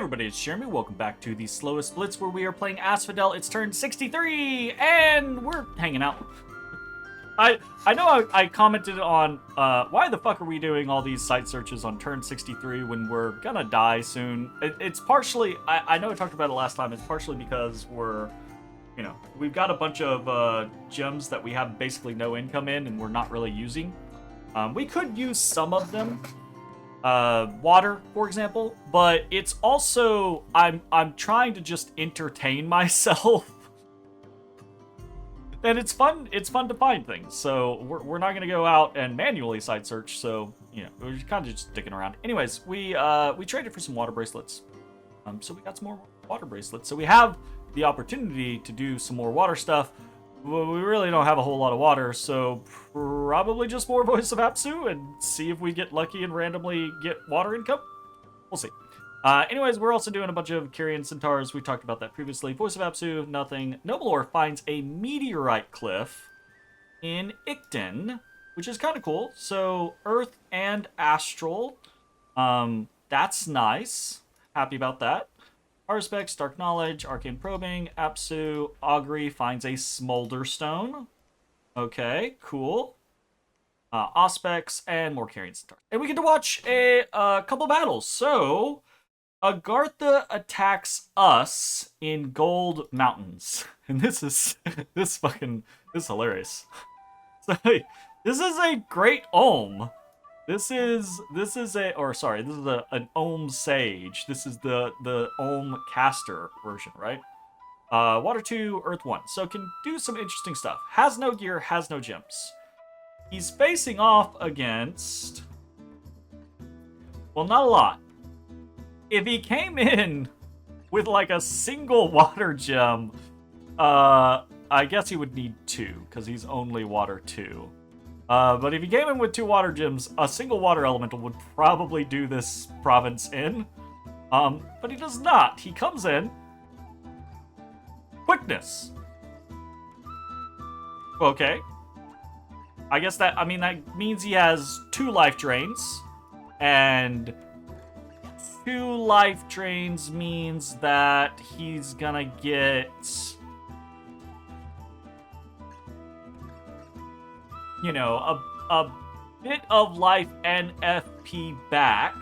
everybody, it's Jeremy. Welcome back to the Slowest Blitz, where we are playing Asphodel. It's turn 63, and we're hanging out. I know I commented on, why the fuck are we doing all these site searches on turn 63 when we're gonna die soon? It's partially, I know I talked about it last time, it's partially because we're, you know, we've got a bunch of gems that we have basically no income in and we're not really using. We could use some of them. Water, for example, but it's also I'm trying to just entertain myself, and it's fun to find things. So we're not gonna go out and manually site search. So you know, we're kind of just sticking around. Anyways, we traded for some water bracelets, so we got some more water bracelets. So we have the opportunity to do some more water stuff. Well, we really don't have a whole lot of water, so probably just more Voice of Apsu and see if we get lucky and randomly get water income. We'll see. Anyways, we're also doing a bunch of Carrion centaurs. We talked about that previously. Voice of Apsu, nothing. Noblelore finds a meteorite cliff in Icton, which is kind of cool. So Earth and Astral. That's nice. Happy about that. Specs, Dark Knowledge, Arcane Probing, Apsu, Augury finds a Smolder Stone. Okay, cool. Auspex, and more Carrion Centaur. And we get to watch a couple battles. So, Agartha attacks us in Gold Mountains. And this is hilarious. So, this is a great Ohm. This is an Ohm Sage. This is the Ohm Caster version, right? Water 2, Earth 1. So can do some interesting stuff. Has no gear, has no gems. He's facing off against... well, not a lot. If he came in with like a single water gem, I guess he would need 2, because he's only water 2. But if he came in with 2 water gems, a single water elemental would probably do this province in. But he does not. He comes in. Quickness. Okay. I guess that means he has 2 life drains. And 2 life drains means that he's gonna get... you know, a bit of life and FP back.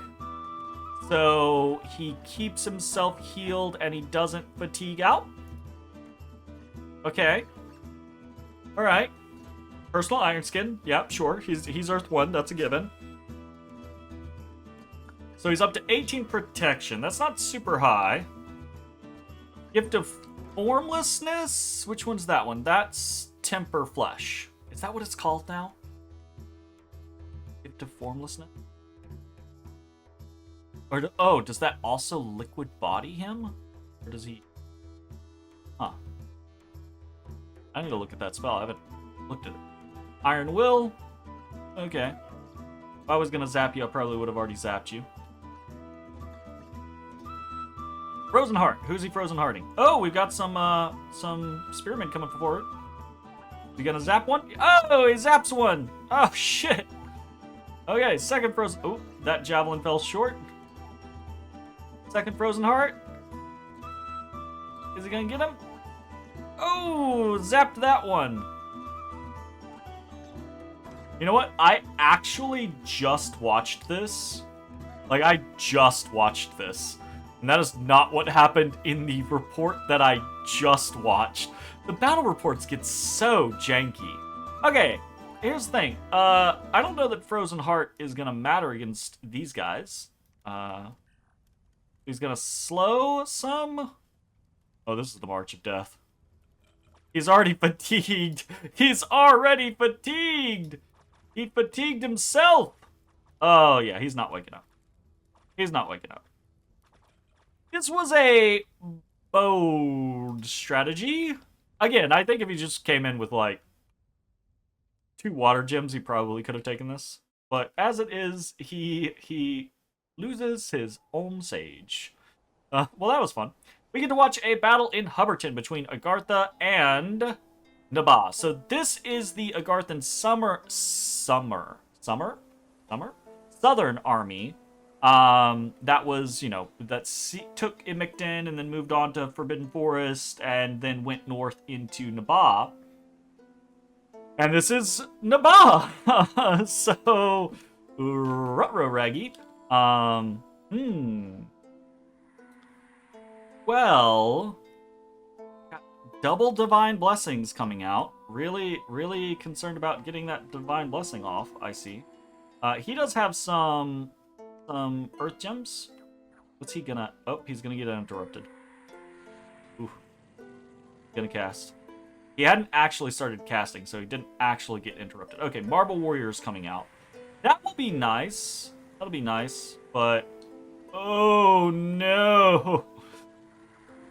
So he keeps himself healed and he doesn't fatigue out. Okay. Alright. Personal Iron Skin. Yeah, sure. He's Earth 1. That's a given. So he's up to 18 protection. That's not super high. Gift of Formlessness? Which one's that one? That's Temper Flesh. Is that what it's called now? Gift of Formlessness? Or does that also liquid body him? Or does he... huh. I need to look at that spell. I haven't looked at it. Iron Will. Okay. If I was gonna zap you, I probably would have already zapped you. Frozen Heart. Who's he Frozen Hearting? Oh, we've got some spearmen coming forward. You gonna zap one? Oh, he zaps one! Oh, shit! Okay, second frozen... oh, that javelin fell short. Second Frozen Heart. Is he gonna get him? Oh, zapped that one. You know what? I actually just watched this. Like, I just watched this. And that is not what happened in the report that I just watched. The battle reports get so janky. Okay, here's the thing. I don't know that Frozen Heart is gonna matter against these guys. He's gonna slow some. Oh, this is the March of Death. He's already fatigued. He's already fatigued. He fatigued himself. Oh yeah, he's not waking up. He's not waking up. This was a bold strategy. Again, I think if he just came in with, like, 2 water gems, he probably could have taken this. But as it is, he loses his own Sage. Well, that was fun. We get to watch a battle in Hubberton between Agartha and Nabah. So this is the Agarthan Southern Army That was, that took Imikden and then moved on to Forbidden Forest and then went north into Nabah. And this is Nabah! So, ruh-roh, Raggy. Well, got double Divine Blessings coming out. Really, really concerned about getting that Divine Blessing off, I see. He does have some Earth Gems. What's he gonna... Oh, he's gonna get interrupted. Ooh. Gonna cast. He hadn't actually started casting, so he didn't actually get interrupted. Okay, Marble Warrior is coming out. That will be nice. That'll be nice, but... Oh, no!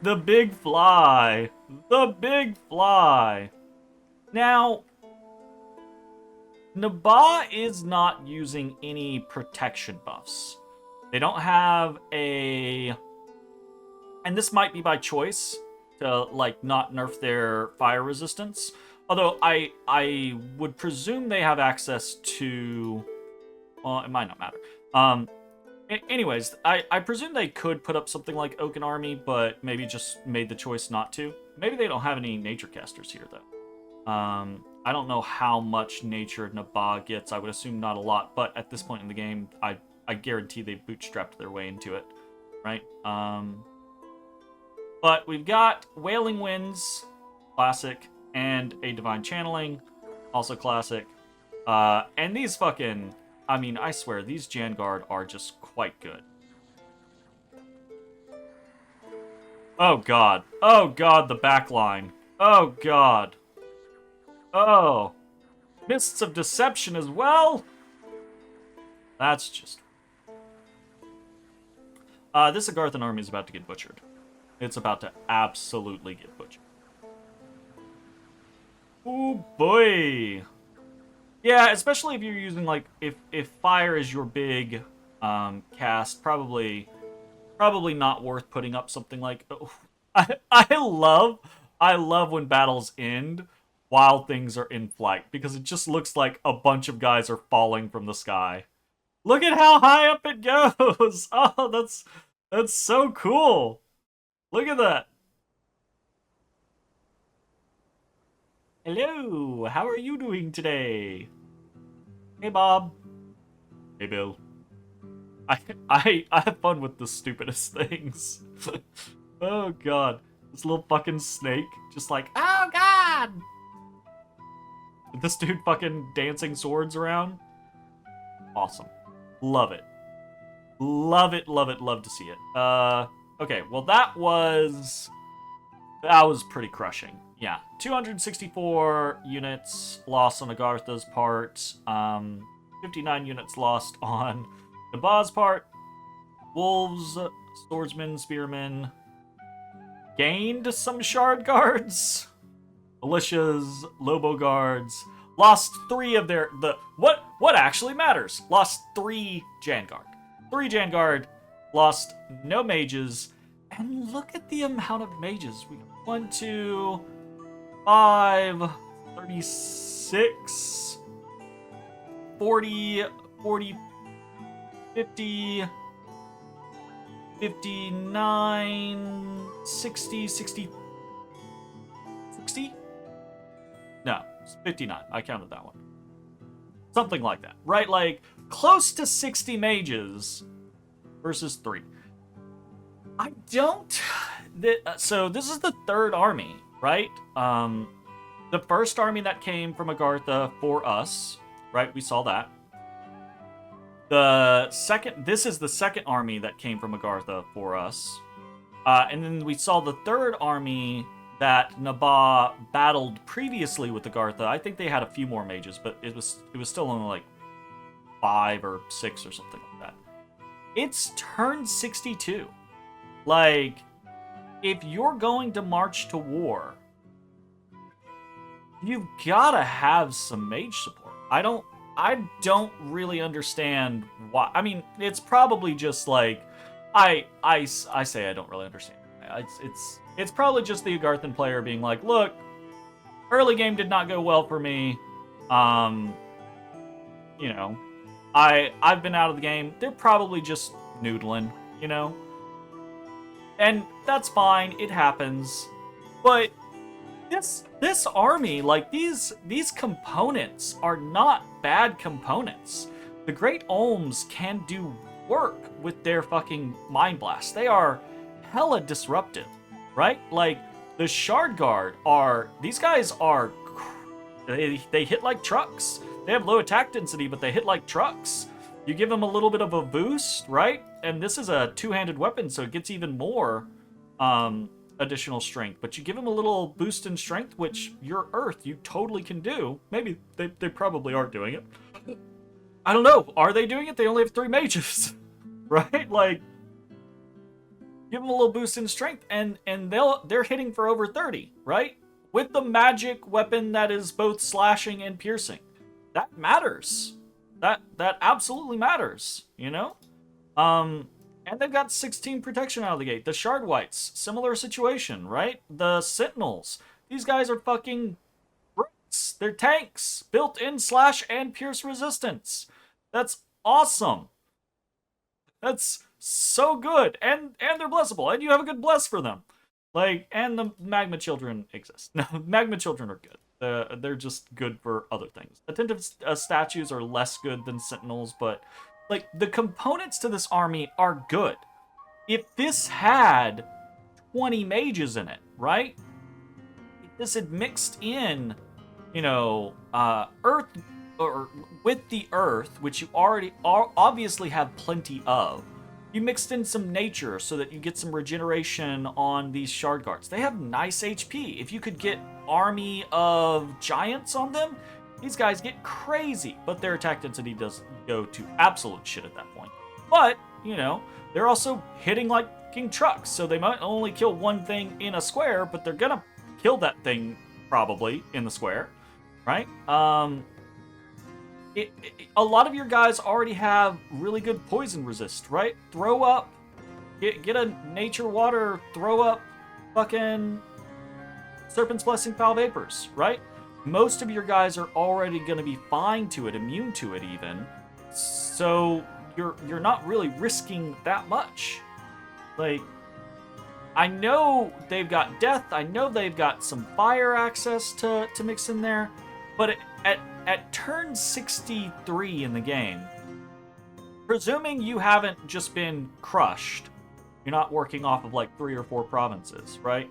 The big fly! The big fly! Now... Nabah is not using any protection buffs. They don't have a... And this might be by choice, to, like, not nerf their fire resistance. Although, I would presume they have access to... Well, it might not matter. Anyways, I presume they could put up something like Oaken Army, but maybe just made the choice not to. Maybe they don't have any nature casters here, though. I don't know how much nature Nabah gets. I would assume not a lot, but at this point in the game, I guarantee they bootstrapped their way into it, right? But we've got Wailing Winds, classic, and a Divine Channeling, also classic. And these fucking... I mean, I swear, these Janguard are just quite good. Oh, God. Oh, God, the backline. Oh, God. Oh. Mists of Deception as well? That's just... this Agarthan army is about to get butchered. It's about to absolutely get butchered. Oh, boy. Yeah, especially if you're using, like, if fire is your big cast, probably not worth putting up something like... Oh, I love when battles end while things are in flight, because it just looks like a bunch of guys are falling from the sky. Look at how high up it goes! Oh, that's so cool! Look at that! Hello, how are you doing today? Hey, Bob. Hey, Bill. I have fun with the stupidest things. Oh, God. This little fucking snake, just like, oh, God! This dude fucking dancing swords around. Awesome. Love it. Love it, love it, love to see it. Okay, well, that was pretty crushing. Yeah, 264 units lost on Agartha's part, 59 units lost on Nabah's part. Wolves, swordsmen, spearmen gained some shard guards. Militias, Lobo guards lost 3 of their what actually matters. Lost 3 Janguard. 3 Janguard, lost no mages, and look at the amount of mages. We got 1, 2, 5, 36, 40, 50, 59, 60, 60, 60? No, it's 59. I counted that one. Something like that, right? Like, close to 60 mages versus 3. I don't... So, this is the 3rd army, right? The first army that came from Agartha for us, right? We saw that. This is the 2nd army that came from Agartha for us. And then we saw the 3rd army that Nabah battled previously with Agartha. I think they had a few more mages, but it was still only like 5 or 6 or something like that. It's turn 62. Like, if you're going to march to war, you've gotta have some mage support. I don't really understand why. I mean, it's probably just like, I say I don't really understand. It's probably just the Agarthan player being like, look, early game did not go well for me. You know, I've been out of the game. They're probably just noodling, you know? And that's fine, it happens. But this army, like these components are not bad components. The Great Olms can do work with their fucking Mind Blast. They are hella disruptive, right? Like the Shard Guard these guys are they hit like trucks. They have low attack density, but they hit like trucks. You give them a little bit of a boost, right? And this is a two-handed weapon, so it gets even more additional strength. But you give them a little boost in strength, which your Earth, you totally can do. Maybe they probably are doing it. I don't know. Are they doing it? They only have 3 mages, right? Like, give them a little boost in strength, and they're hitting for over 30, right? With the magic weapon that is both slashing and piercing. That matters. That absolutely matters, you know? And they've got 16 protection out of the gate. The Shard Whites, similar situation, right? The Sentinels, these guys are fucking bricks. They're tanks, built-in slash and pierce resistance. That's awesome. That's so good, and they're blessable, and you have a good bless for them. Like, and the Magma Children exist. No, Magma Children are good. They're just good for other things. Attentive statues are less good than Sentinels, but like the components to this army are good. If this had 20 mages in it, right? If this had mixed in, you know, Earth, or with the Earth, which you already obviously have plenty of. You mixed in some nature so that you get some regeneration on these Shard Guards. They have nice HP. If you could get army of giants on them, these guys get crazy. But their attack density does go to absolute shit at that point. But, you know, they're also hitting like king trucks. So they might only kill one thing in a square, but they're gonna kill that thing probably in the square, right? A lot of your guys already have really good poison resist, right? Throw up, get a nature water, throw up fucking Serpent's Blessing Foul Vapors, right? Most of your guys are already going to be fine to it, immune to it even. So you're not really risking that much. Like, I know they've got death, I know they've got some fire access to mix in there, but at turn 63 in the game, presuming you haven't just been crushed, you're not working off of like 3 or 4 provinces, right?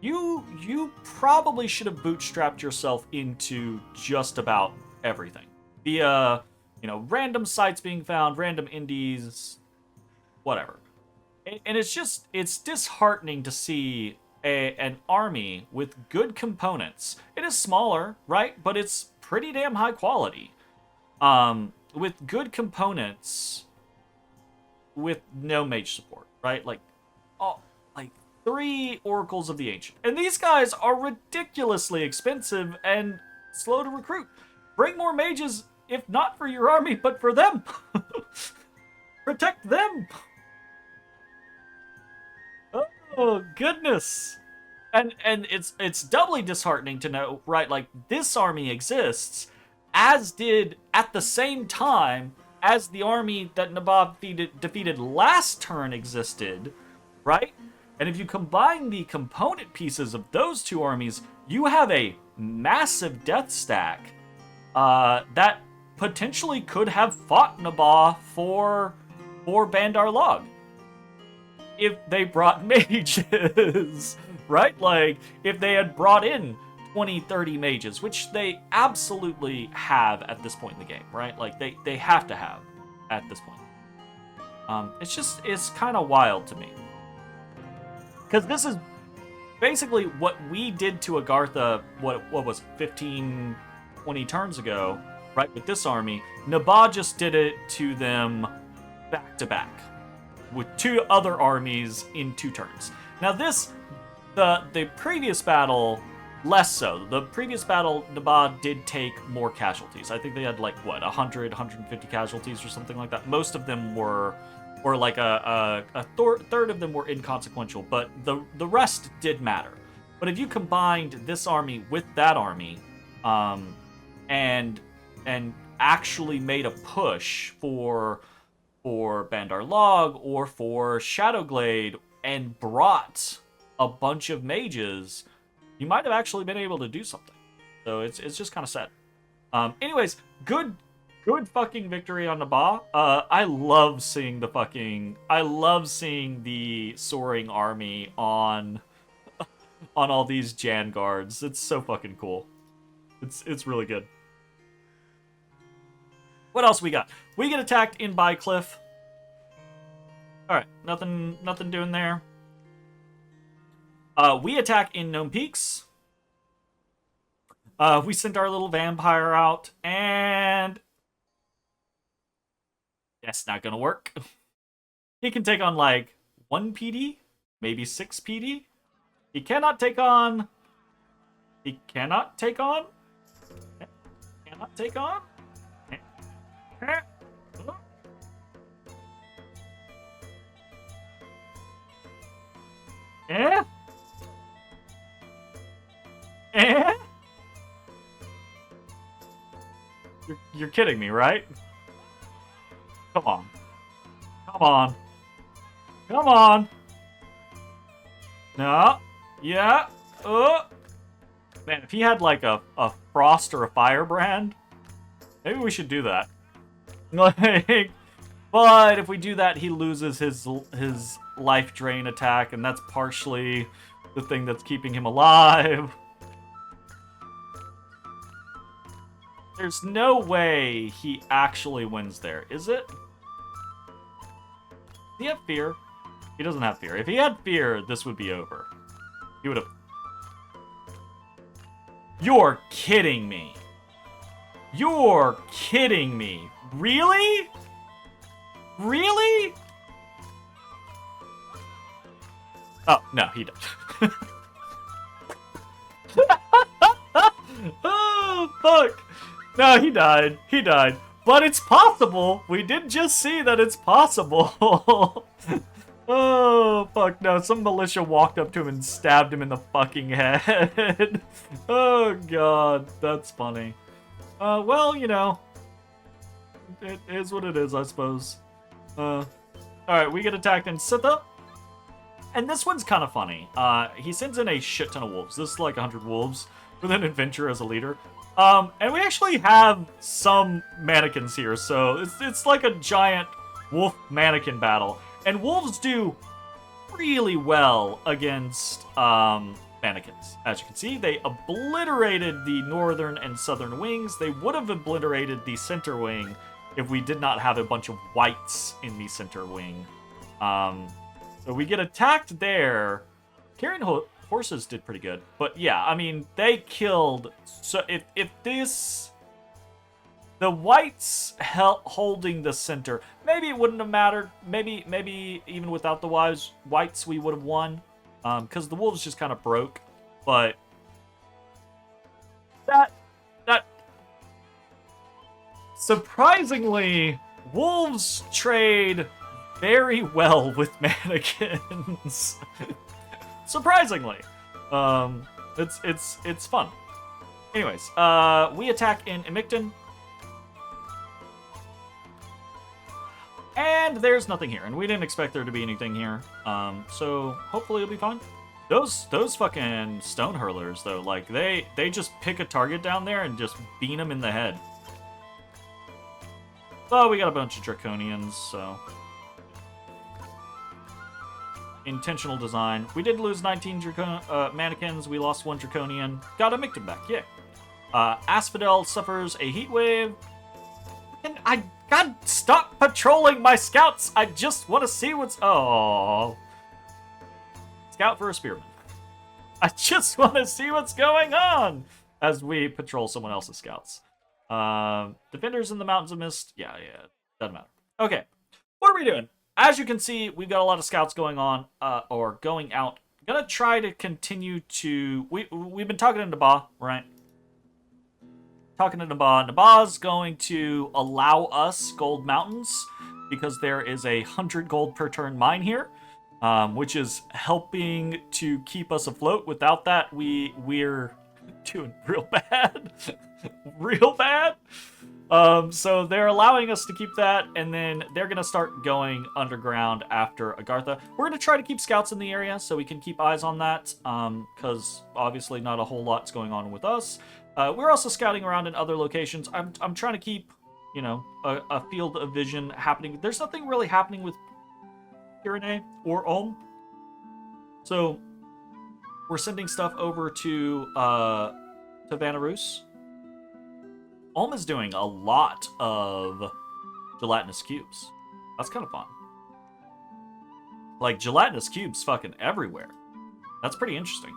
You probably should have bootstrapped yourself into just about everything via, you know, random sites being found, random indies, whatever. And it's disheartening to see an army with good components. It is smaller, right? But it's pretty damn high quality. With good components, with no mage support, right? Like 3 Oracles of the Ancient. And these guys are ridiculously expensive and slow to recruit. Bring more mages, if not for your army, but for them. Protect them. Oh, goodness. And it's doubly disheartening to know, right, like, this army exists, as did, at the same time, as the army that Nabob defeated last turn existed, right? And if you combine the component pieces of those 2 armies, you have a massive death stack that potentially could have fought Nabob for Bandar Log. If they brought mages, right? Like, if they had brought in 20, 30 mages, which they absolutely have at this point in the game, right? Like, they have to have at this point. It's kind of wild to me. Because this is basically what we did to Agartha, what was 15, 20 turns ago, right, with this army. Nabob just did it to them back to back, with 2 other armies in 2 turns. Now the previous battle, less so. The previous battle, Nabob did take more casualties. I think they had like, what, 100, 150 casualties or something like that. Most of them were, or like a third of them were inconsequential, but the rest did matter. But if you combined this army with that army, and actually made a push for Bandar Log or for Shadowglade and brought a bunch of mages, you might have actually been able to do something. So it's just kind of sad. Anyways, good fucking victory on Nabaa. I love seeing the soaring army on all these Jan guards. It's so fucking cool. It's really good. What else we got? We get attacked in by Cliff. Alright, nothing doing there. We attack in Gnome Peaks. We sent our little vampire out, and that's not gonna work. He can take on like 1 PD, maybe 6 PD. He cannot take on. You're kidding me, right? Come on. No. Yeah. Man, if he had like a frost or a firebrand, maybe we should do that. Like, but if we do that, he loses his life drain attack, and that's partially the thing that's keeping him alive. There's no way he actually wins there, is it? Does he have fear? He doesn't have fear. If he had fear, this would be over. He would have... You're kidding me. You're kidding me. Really? Really? Oh, no, he died. Oh, fuck. No, he died. He died. But it's possible. We did just see that it's possible. Oh, fuck no. Some militia walked up to him and stabbed him in the fucking head. Oh, God. That's funny. Well, you know. It is what it is, I suppose. Alright, we get attacked in Sitha. And this one's kind of funny. He sends in a shit ton of wolves. This is like 100 wolves with an adventurer as a leader. And we actually have some mannequins here, so it's like a giant wolf mannequin battle. And wolves do really well against mannequins. As you can see, they obliterated the northern and southern wings. They would have obliterated the center wing if we did not have a bunch of whites in the center wing. So we get attacked there. Carrion horses did pretty good. But yeah, I mean, they killed... So if this... The whites holding the center, maybe it wouldn't have mattered. Maybe even without the whites, we would have won. Because the wolves just kind of broke. But... That... Surprisingly, wolves trade very well with mannequins. Surprisingly. It's fun. Anyways, we attack in Emicton. And there's nothing here, and we didn't expect there to be anything here. So hopefully it'll be fine. Those fucking stone hurlers though, like they just pick a target down there and just beat them in the head. Well, we got a bunch of draconians, so intentional design. We did lose 19 mannequins. We lost 1 draconian. Got a Micton back, yeah. Asphodel suffers a heat wave. And God, stop patrolling my scouts! I just want to see what's... Oh. Scout for a spearman. I just want to see what's going on as we patrol someone else's scouts. Defenders in the Mountains of Mist. Yeah, doesn't matter. Okay, what are we doing? As you can see, we've got a lot of scouts going on, or going out. Gonna try to continue to... We've been talking to Nabaa, right? Talking to Nabaa. Nabaa's going to allow us gold mountains because there is a 100 gold per turn mine here, which is helping to keep us afloat. Without that, we're doing real bad. Real bad. So they're allowing us to keep that, and then they're going to start going underground after Agartha. We're going to try to keep scouts in the area so we can keep eyes on that, because obviously not a whole lot's going on with us. We're also scouting around in other locations. I'm trying to keep, you know, a field of vision happening. There's nothing really happening with Pyrene or Ulm. So we're sending stuff over to Vanarus. Ulm is doing a lot of gelatinous cubes. That's kind of fun. Like, gelatinous cubes fucking everywhere. That's pretty interesting.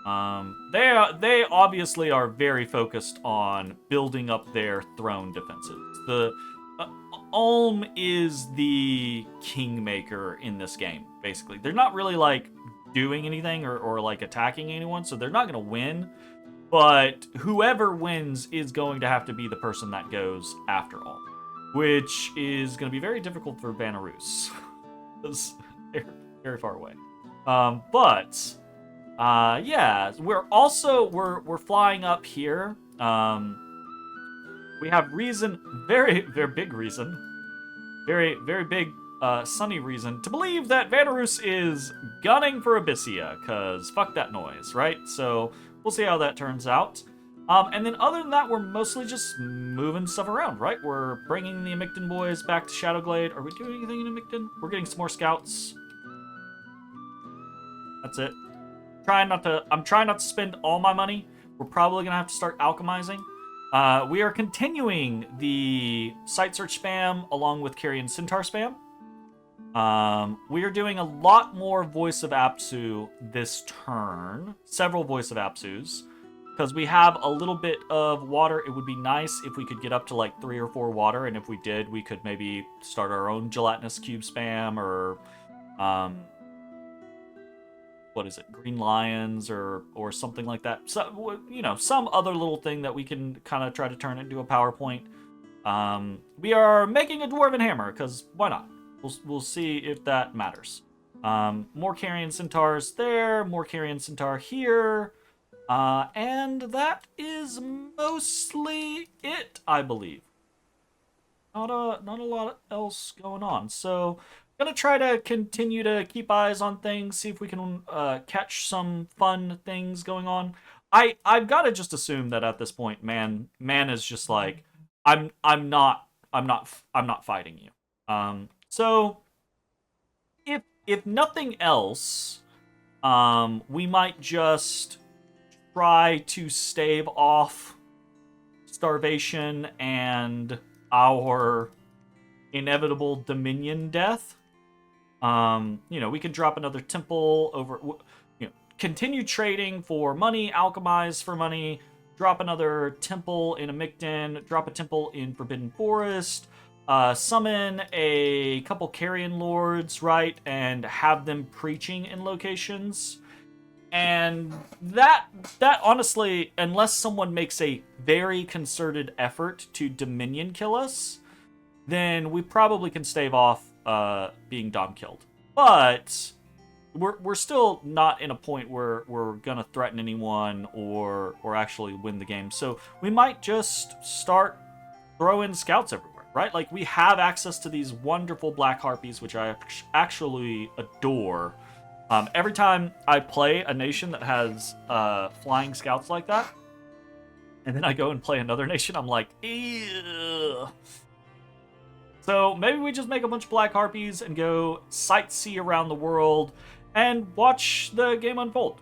They obviously are very focused on building up their throne defenses. The Ulm is the kingmaker in this game, basically. They're not really, like, doing anything or like, attacking anyone, so they're not going to win. But whoever wins is going to have to be the person that goes after Ulm, which is going to be very difficult for Vanarus, because they're very far away. Yeah, we're flying up here. We have reason, very big reason, very big sunny reason to believe that Vanarus is gunning for Abysia, because fuck that noise, right? So we'll see how that turns out. And then other than that, we're mostly just moving stuff around, right? We're bringing the Amicton boys back to Shadowglade. Are we doing anything in Amicton? We're getting some more scouts. That's it. I'm trying not to spend all my money. We're probably going to have to start alchemizing. We are continuing the site search spam along with Carrion Centaur spam. We are doing a lot more Voice of Apsu this turn. Several Voice of Apsus. Because we have a little bit of water. It would be nice if we could get up to like 3 or 4 water. And if we did, we could maybe start our own gelatinous cube spam or... what is it? Green lions or something like that. So, you know, some other little thing that we can kind of try to turn into a PowerPoint. We are making a dwarven hammer, because why not? We'll see if that matters. More Carrion Centaurs there, more Carrion Centaur here. And that is mostly it, I believe. Not a lot else going on. So, gonna try to continue to keep eyes on things, see if we can catch some fun things going on. I've got to just assume that at this point, man is just like, I'm not fighting you. So if nothing else, we might just try to stave off starvation and our inevitable Dominion death. You know, we could drop another temple over, you know, continue trading for money, alchemize for money, drop another temple in Amicton, drop a temple in Forbidden Forest, summon a couple Carrion Lords, right, and have them preaching in locations. And that honestly, unless someone makes a very concerted effort to Dominion kill us, then we probably can stave off being Dom killed. But we're still not in a point where we're gonna threaten anyone or actually win the game. So we might just start throwing scouts everywhere, right? Like, we have access to these wonderful black harpies, which I actually adore. Every time I play a nation that has flying scouts like that, and then I go and play another nation, I'm like, ew. So maybe we just make a bunch of black harpies and go sightsee around the world and watch the game unfold.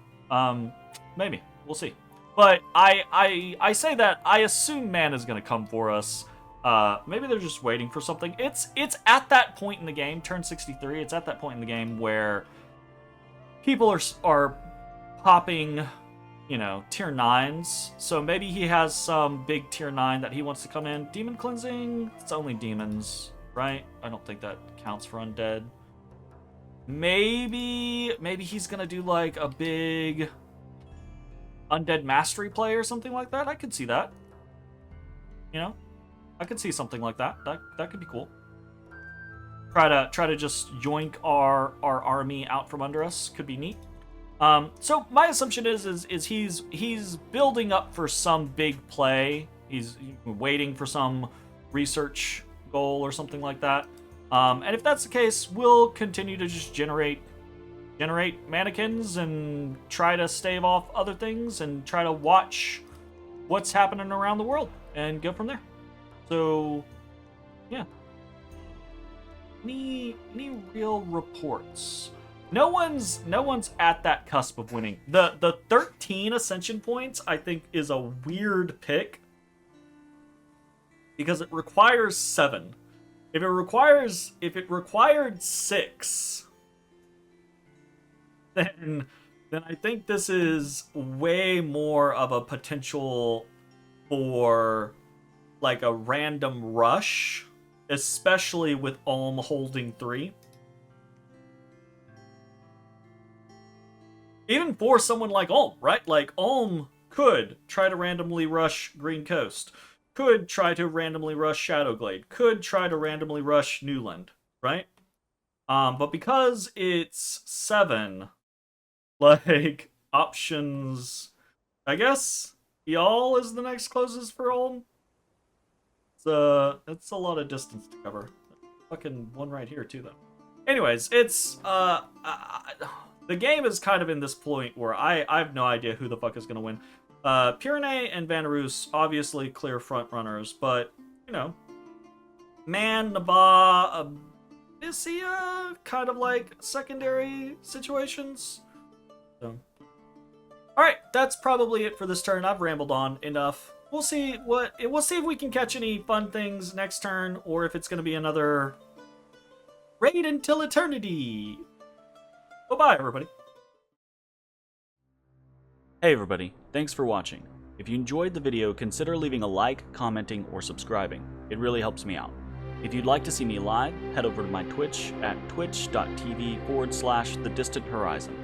Maybe. We'll see. But I say that I assume man is going to come for us. Maybe they're just waiting for something. It's at that point in the game, turn 63, it's at that point in the game where people are popping, you know, tier 9s. So maybe he has some big tier 9 that he wants to come in. Demon cleansing? It's only demons, right? I don't think that counts for undead. Maybe he's gonna do like a big undead mastery play or something like that. I could see that. You know? I could see something like that. That could be cool. Try to just yoink our army out from under us. Could be neat. So my assumption is he's building up for some big play he's waiting for some research goal or something like that. And if that's the case, we'll continue to just generate mannequins and try to stave off other things and try to watch what's happening around the world and go from there. So, yeah. Any real reports? No one's at that cusp of winning. The 13 ascension points I think is a weird pick because it requires 7. If it required 6, then I think this is way more of a potential for like a random rush, especially with Ulm holding 3. Even for someone like Ulm, right? Like Ulm could try to randomly rush Green Coast, could try to randomly rush Shadowglade, could try to randomly rush Newland, right? But because it's 7, like, options, I guess y'all is the next closest for Ulm. It's a lot of distance to cover. Fucking one right here too, though. Anyways, it's the game is kind of in this point where I have no idea who the fuck is gonna win. Pyrene and Vanarus, obviously clear front runners, but you know, Man, Naba, Abysia, kind of like secondary situations. So, all right, that's probably it for this turn. I've rambled on enough. We'll see if we can catch any fun things next turn, or if it's going to be another raid until eternity. Bye-bye, everybody. Hey, everybody. Thanks for watching. If you enjoyed the video, consider leaving a like, commenting, or subscribing. It really helps me out. If you'd like to see me live, head over to my Twitch at twitch.tv/thedistanthorizon.